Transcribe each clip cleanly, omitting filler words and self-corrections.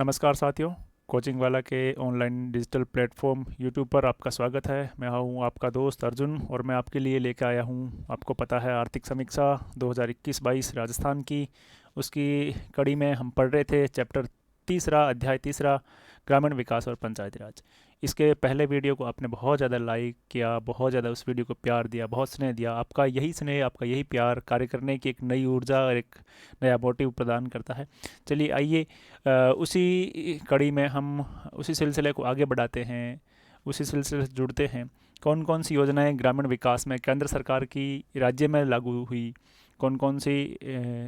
नमस्कार साथियों। कोचिंग वाला के ऑनलाइन डिजिटल प्लेटफॉर्म यूट्यूब पर आपका स्वागत है। मैं हूँ आपका दोस्त अर्जुन और मैं आपके लिए लेकर आया हूँ, आपको पता है, आर्थिक समीक्षा 2021-22 राजस्थान की। उसकी कड़ी में हम पढ़ रहे थे चैप्टर तीसरा, अध्याय तीसरा, ग्रामीण विकास और पंचायती राज। इसके पहले वीडियो को आपने बहुत ज़्यादा लाइक किया, बहुत ज़्यादा उस वीडियो को प्यार दिया, बहुत स्नेह दिया। आपका यही स्नेह, आपका यही प्यार कार्य करने की एक नई ऊर्जा और एक नया मोटिव प्रदान करता है। चलिए आइए उसी कड़ी में हम उसी सिलसिले को आगे बढ़ाते हैं, उसी सिलसिले से जुड़ते हैं। कौन कौन सी योजनाएं ग्रामीण विकास में केंद्र सरकार की राज्य में लागू हुई, कौन कौन सी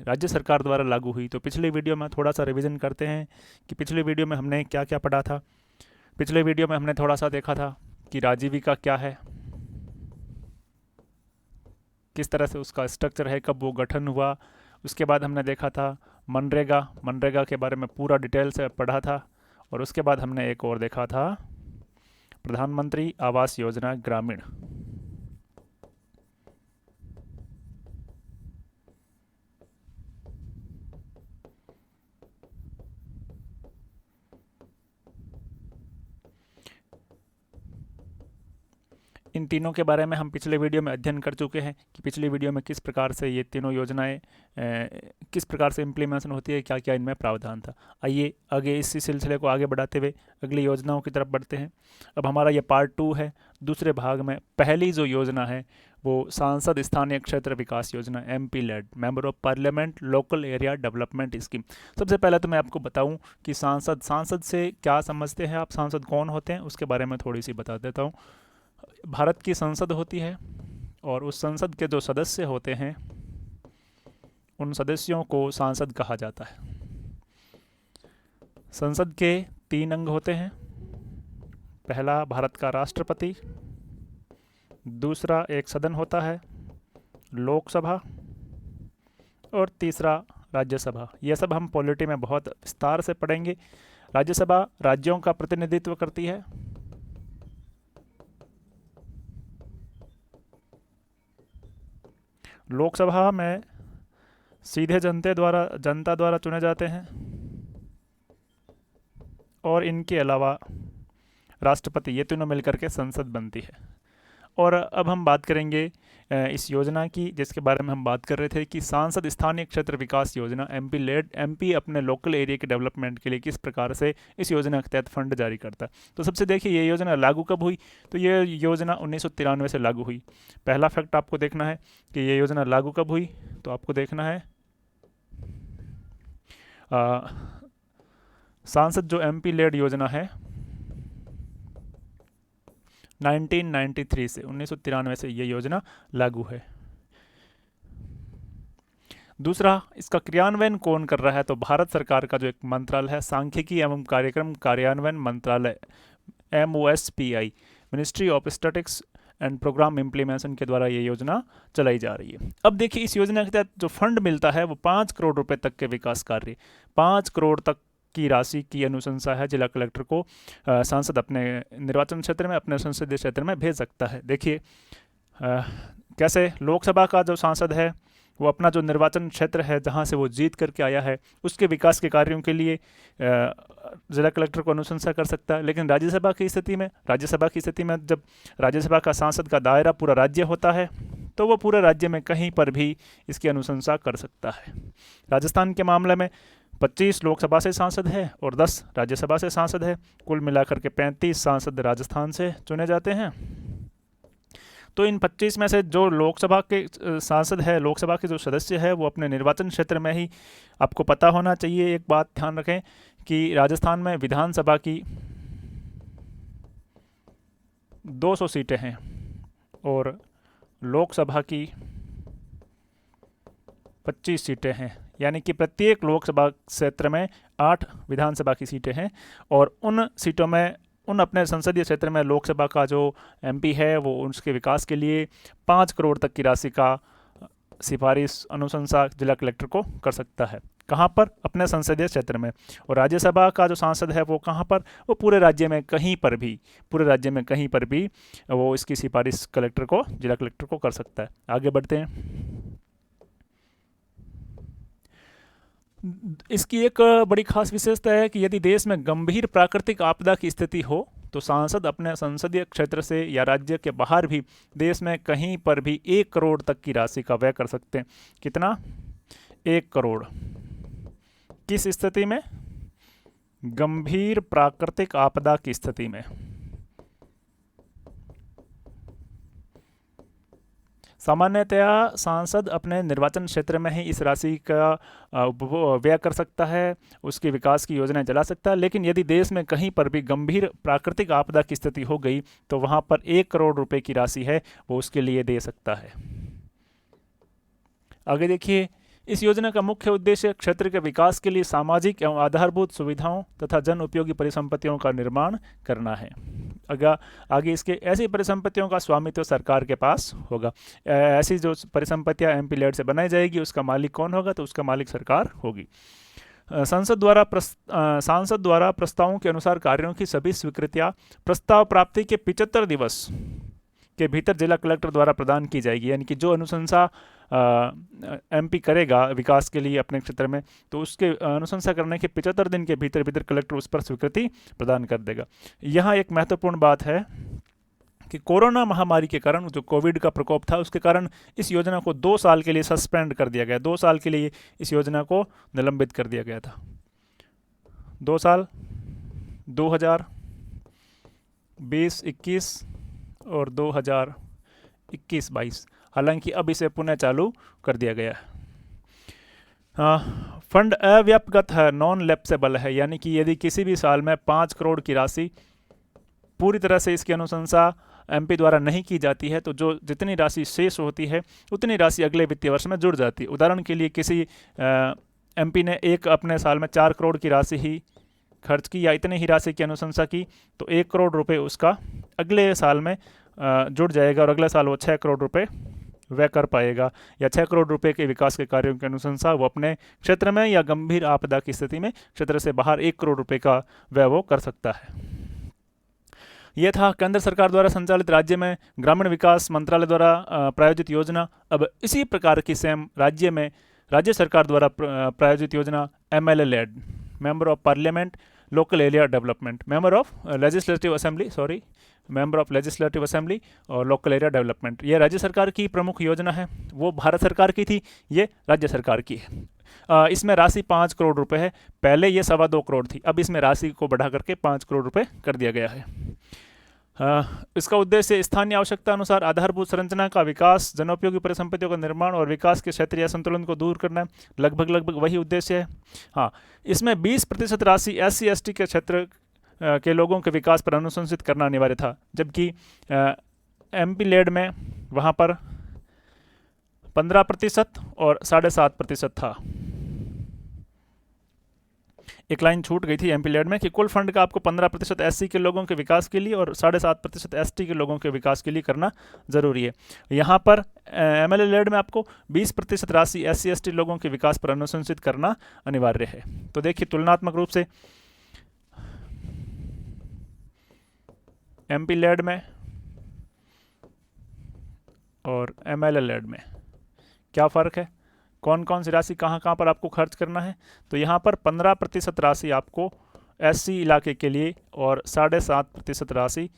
राज्य सरकार द्वारा लागू हुई। तो पिछले वीडियो में थोड़ा सा रिवीजन करते हैं कि पिछले वीडियो में हमने क्या क्या पढ़ा था। पिछले वीडियो में हमने थोड़ा सा देखा था कि राजीविका क्या है, किस तरह से उसका स्ट्रक्चर है, कब वो गठन हुआ। उसके बाद हमने देखा था मनरेगा, मनरेगा के बारे में पूरा डिटेल से पढ़ा था। और उसके बाद हमने एक और देखा था प्रधानमंत्री आवास योजना ग्रामीण। इन तीनों के बारे में हम पिछले वीडियो में अध्ययन कर चुके हैं कि पिछली वीडियो में किस प्रकार से ये तीनों योजनाएं किस प्रकार से इम्प्लीमेंटेशन होती है, क्या क्या इनमें प्रावधान था। आइए आगे इसी सिलसिले को आगे बढ़ाते हुए अगली योजनाओं की तरफ बढ़ते हैं। अब हमारा ये पार्ट 2 है। दूसरे भाग में पहली जो योजना है वो सांसद स्थानीय क्षेत्र विकास योजना, MP LAD, member of parliament local area development scheme. सबसे पहले तो मैं आपको बताऊं कि सांसद सांसद से क्या समझते हैं आप, सांसद कौन होते हैं, उसके बारे में थोड़ी सी बता देता हूँ। भारत की संसद होती है और उस संसद के जो सदस्य होते हैं उन सदस्यों को सांसद कहा जाता है। संसद के 3 अंग होते हैं। पहला भारत का राष्ट्रपति, दूसरा एक सदन होता है लोकसभा, और तीसरा राज्यसभा। यह सब हम पॉलिटी में बहुत विस्तार से पढ़ेंगे। राज्यसभा राज्यों का प्रतिनिधित्व करती है। लोकसभा में सीधे जनता द्वारा चुने जाते हैं। और इनके अलावा राष्ट्रपति, ये तीनों मिलकर के संसद बनती है। और अब हम बात करेंगे इस योजना की, जिसके बारे में हम बात कर रहे थे कि सांसद स्थानीय क्षेत्र विकास योजना, MP लेड, MP अपने लोकल एरिया के डेवलपमेंट के लिए किस प्रकार से इस योजना के तहत फंड जारी करता है। तो सबसे देखिए ये योजना लागू कब हुई। तो ये योजना 1993 से लागू हुई। पहला फैक्ट आपको देखना है कि ये योजना लागू कब हुई। तो आपको देखना है सांसद जो MP लेड योजना है 1993 से, 1993 से ये योजना लागू है। दूसरा, इसका क्रियान्वयन कौन कर रहा है। तो भारत सरकार का जो एक मंत्रालय है, सांख्यिकी एवं कार्यक्रम कार्यान्वयन मंत्रालय, MOSPI, ministry of statistics and programme implementation के द्वारा ये योजना चलाई जा रही है। अब देखिए इस योजना के तहत जो फंड मिलता है वो 5 करोड़ रुपए तक के विकास कार्य, 5 करोड़ तक की राशि की अनुशंसा है जिला कलेक्टर को सांसद अपने निर्वाचन क्षेत्र में, अपने संसदीय क्षेत्र में भेज सकता है। देखिए कैसे लोकसभा का जो सांसद है वो अपना जो निर्वाचन क्षेत्र है जहाँ से वो जीत करके आया है उसके विकास के कार्यों के लिए जिला कलेक्टर को अनुशंसा कर सकता है। लेकिन राज्यसभा की स्थिति में जब राज्यसभा का सांसद का दायरा पूरा राज्य होता है तो वो पूरे राज्य में कहीं पर भी इसकी अनुशंसा कर सकता है। राजस्थान के मामले में 25 लोकसभा से सांसद है और 10 राज्यसभा से सांसद है। कुल मिलाकर के 35 सांसद राजस्थान से चुने जाते हैं। तो इन 25 में से जो लोकसभा के सांसद है, लोकसभा के जो सदस्य है, वो अपने निर्वाचन क्षेत्र में ही, आपको पता होना चाहिए, एक बात ध्यान रखें कि राजस्थान में विधानसभा की 200 सीटें हैं और लोकसभा की 25 सीटें हैं, यानी कि प्रत्येक लोकसभा क्षेत्र में 8 विधानसभा की सीटें हैं। और उन सीटों में, उन अपने संसदीय क्षेत्र में लोकसभा का जो MP है वो उसके विकास के लिए 5 करोड़ तक की राशि का सिफारिश, अनुशंसा जिला कलेक्टर को कर सकता है। कहाँ पर? अपने संसदीय क्षेत्र में। और राज्यसभा का जो सांसद है वो कहाँ पर? वो पूरे राज्य में कहीं पर भी वो इसकी सिफारिश कलेक्टर को, जिला कलेक्टर को कर सकता है। आगे बढ़ते हैं। इसकी एक बड़ी खास विशेषता है कि यदि देश में गंभीर प्राकृतिक आपदा की स्थिति हो तो सांसद अपने संसदीय क्षेत्र से या राज्य के बाहर भी देश में कहीं पर भी 1 करोड़ तक की राशि का व्यय कर सकते हैं। कितना? 1 करोड़। किस स्थिति में? गंभीर प्राकृतिक आपदा की स्थिति में। सामान्यतया सांसद अपने निर्वाचन क्षेत्र में ही इस राशि का व्यय कर सकता है, उसके विकास की योजनाएं चला सकता है, लेकिन यदि देश में कहीं पर भी गंभीर प्राकृतिक आपदा की स्थिति हो गई तो वहां पर 1 करोड़ रुपए की राशि है वो उसके लिए दे सकता है। आगे देखिए, इस योजना का मुख्य उद्देश्य क्षेत्र के विकास के लिए सामाजिक एवं आधारभूत सुविधाओं तथा जन उपयोगी परिसंपत्तियों का निर्माण करना है। आगे इसके ऐसी परिसंपत्तियों का स्वामित्व सरकार के पास होगा। ऐसी जो परिसंपत्तियां एमपी लेड से बनाई जाएगी उसका मालिक कौन होगा? तो उसका मालिक सरकार होगी। सांसद द्वारा प्रस्तावों के अनुसार कार्यों की सभी स्वीकृतियां प्रस्ताव प्राप्ति के 75 दिवस के भीतर जिला कलेक्टर द्वारा प्रदान की जाएगी। यानी कि जो अनुशंसा एमपी करेगा विकास के लिए अपने क्षेत्र में, तो उसके अनुशंसा करने के 75 दिन के भीतर भीतर कलेक्टर उस पर स्वीकृति प्रदान कर देगा। यहाँ एक महत्वपूर्ण बात है कि कोरोना महामारी के कारण, जो कोविड का प्रकोप था, उसके कारण इस योजना को 2 साल के लिए सस्पेंड कर दिया गया। 2 साल के लिए इस योजना को निलंबित कर दिया गया था। 2 साल 2020-21 और 2021-22। हालांकि अब इसे पुनः चालू कर दिया गया है। फंड अव्याप्तगत है, नॉन लैप्सेबल है, यानी कि यदि किसी भी साल में 5 करोड़ की राशि पूरी तरह से इसकी अनुशंसा एमपी द्वारा नहीं की जाती है तो जो जितनी राशि शेष होती है उतनी राशि अगले वित्तीय वर्ष में जुड़ जाती है। उदाहरण के लिए किसी एमपी ने अपने साल में 4 करोड़ की राशि ही खर्च की या इतनी ही राशि की अनुशंसा की तो 1 करोड़ रुपए उसका अगले साल में जुड़ जाएगा और अगले साल वो 6 करोड़ रुपए व्यय कर पाएगा, या 6 करोड़ रुपए के विकास के कार्यों की अनुशंसा वो अपने क्षेत्र में या गंभीर आपदा की स्थिति में क्षेत्र से बाहर 1 करोड़ रुपए का व्यय वो कर सकता है। यह था केंद्र सरकार द्वारा संचालित राज्य में ग्रामीण विकास मंत्रालय द्वारा प्रायोजित योजना। अब इसी प्रकार की सेम राज्य सरकार द्वारा प्रायोजित योजना MLA LAD, member of parliament local area development, member of legislative assembly और लोकल एरिया डेवलपमेंट, ये राज्य सरकार की प्रमुख योजना है। वो भारत सरकार की थी, ये राज्य सरकार की है। इसमें राशि 5 करोड़ रुपए है। पहले ये 2.25 करोड़ थी, अब इसमें राशि को बढ़ा करके 5 करोड़ रुपए कर दिया गया है। इसका उद्देश्य स्थानीय आवश्यकता अनुसार आधारभूत संरचना का विकास, जनोपयोगी परिसंपत्तियों का निर्माण और विकास के क्षेत्रीय संतुलन को दूर करना, लगभग वही उद्देश्य है। हाँ, इसमें 20% राशि SC/ST के क्षेत्र के लोगों के विकास पर अनुशंसित करना अनिवार्य था, जबकि एमपी लेड में वहाँ पर 15% और 7.5% था। एक लाइन छूट गई थी एमपी लेड में कि कुल फंड का आपको 15% SC के लोगों के विकास के लिए और 7.5% ST के लोगों के विकास के लिए करना जरूरी है। यहाँ पर MLA लेड में आपको 20% राशि SC/ST लोगों के विकास पर अनुशंसित करना अनिवार्य है। तो देखिए तुलनात्मक रूप से एमपी लेड में और MLA लेड में क्या फ़र्क है, कौन कौन सी राशि कहाँ कहाँ पर आपको खर्च करना है। तो यहाँ पर 15% राशि आपको SC इलाके के लिए और 7.5% राशि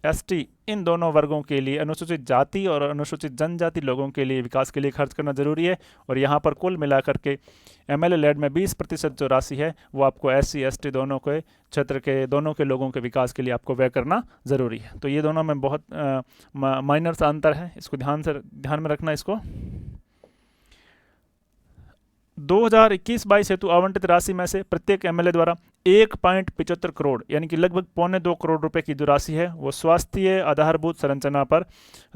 ST, इन दोनों वर्गों के लिए, अनुसूचित जाति और अनुसूचित जनजाति लोगों के लिए विकास के लिए खर्च करना जरूरी है। और यहाँ पर कुल मिलाकर के MLA लेड में 20% जो राशि है वो आपको SC/ST दोनों के क्षेत्र के दोनों के लोगों के विकास के लिए आपको व्यय करना जरूरी है। तो ये दोनों में बहुत माइनर सा अंतर है, इसको ध्यान में रखना। इसको 2021-22 हेतु आवंटित राशि में से प्रत्येक MLA द्वारा 1.75 करोड़ यानी कि लगभग 1.25 करोड़ रुपए की जो राशि है वो स्वास्थ्य आधारभूत संरचना पर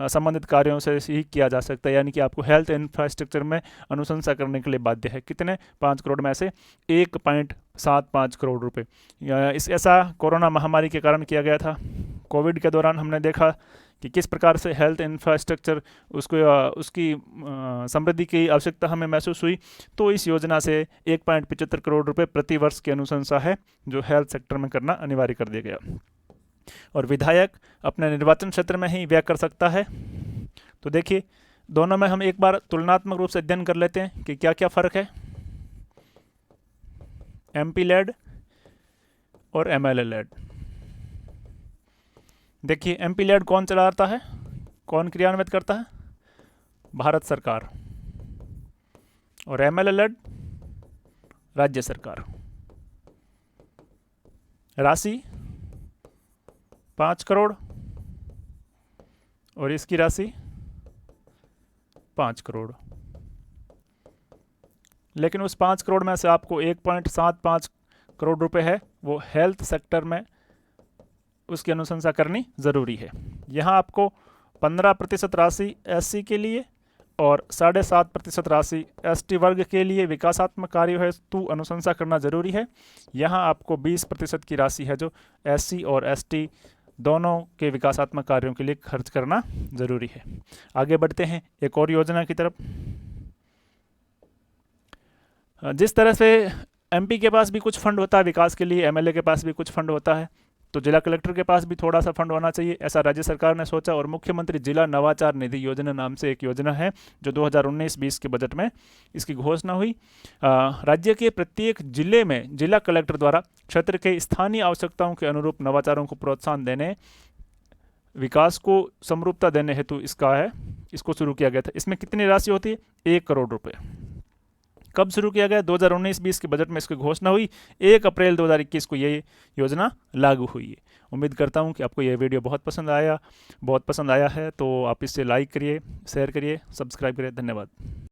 संबंधित कार्यों से ही किया जा सकता है। यानी कि आपको हेल्थ इंफ्रास्ट्रक्चर में अनुशंसा करने के लिए बाध्य है। कितने? 5 करोड़ में से 1.75 करोड़ रुपए। ऐसा कोरोना महामारी के कारण किया गया था। कोविड के दौरान हमने देखा कि किस प्रकार से हेल्थ इंफ्रास्ट्रक्चर उसकी समृद्धि की आवश्यकता हमें महसूस हुई। तो इस योजना से 1.75 करोड़ रुपए प्रति वर्ष की अनुशंसा है जो हेल्थ सेक्टर में करना अनिवार्य कर दिया गया। और विधायक अपने निर्वाचन क्षेत्र में ही व्यय कर सकता है। तो देखिए दोनों में हम एक बार तुलनात्मक रूप से अध्ययन कर लेते हैं कि क्या क्या फ़र्क है। MP लेड और MLA लेड। देखिए MP लेड कौन चलाता है, कौन क्रियान्वित करता है, भारत सरकार, और MLA लेड राज्य सरकार। राशि 5 करोड़ और इसकी राशि 5 करोड़। लेकिन उस 5 करोड़ में से आपको 1.75 करोड़ रुपए है वो हेल्थ सेक्टर में उसकी अनुशंसा करनी ज़रूरी है। यहाँ आपको 15% राशि SC के लिए और 7.5% राशि ST वर्ग के लिए विकासात्मक कार्यों हेतु अनुशंसा करना जरूरी है। यहाँ आपको 20% की राशि है जो SC और ST दोनों के विकासात्मक कार्यों के लिए खर्च करना जरूरी है। आगे बढ़ते हैं एक और योजना की तरफ। जिस तरह से MP के पास भी कुछ फंड होता है विकास के लिए, MLA के पास भी कुछ फंड होता है, तो जिला कलेक्टर के पास भी थोड़ा सा फंड होना चाहिए, ऐसा राज्य सरकार ने सोचा और मुख्यमंत्री जिला नवाचार निधि योजना नाम से एक योजना है जो 2019-20 के बजट में इसकी घोषणा हुई। राज्य के प्रत्येक जिले में जिला कलेक्टर द्वारा क्षेत्र के स्थानीय आवश्यकताओं के अनुरूप नवाचारों को प्रोत्साहन देने, विकास को समरूपता देने हेतु इसको शुरू किया गया था। इसमें कितनी राशि होती है, 1 करोड़ रुपए। कब शुरू किया गया, 2019-20 के बजट में इसकी घोषणा हुई, 1 अप्रैल 2021 को ये योजना लागू हुई है। उम्मीद करता हूँ कि आपको ये वीडियो बहुत पसंद आया है, तो आप इसे लाइक करिए, शेयर करिए, सब्सक्राइब करिए। धन्यवाद।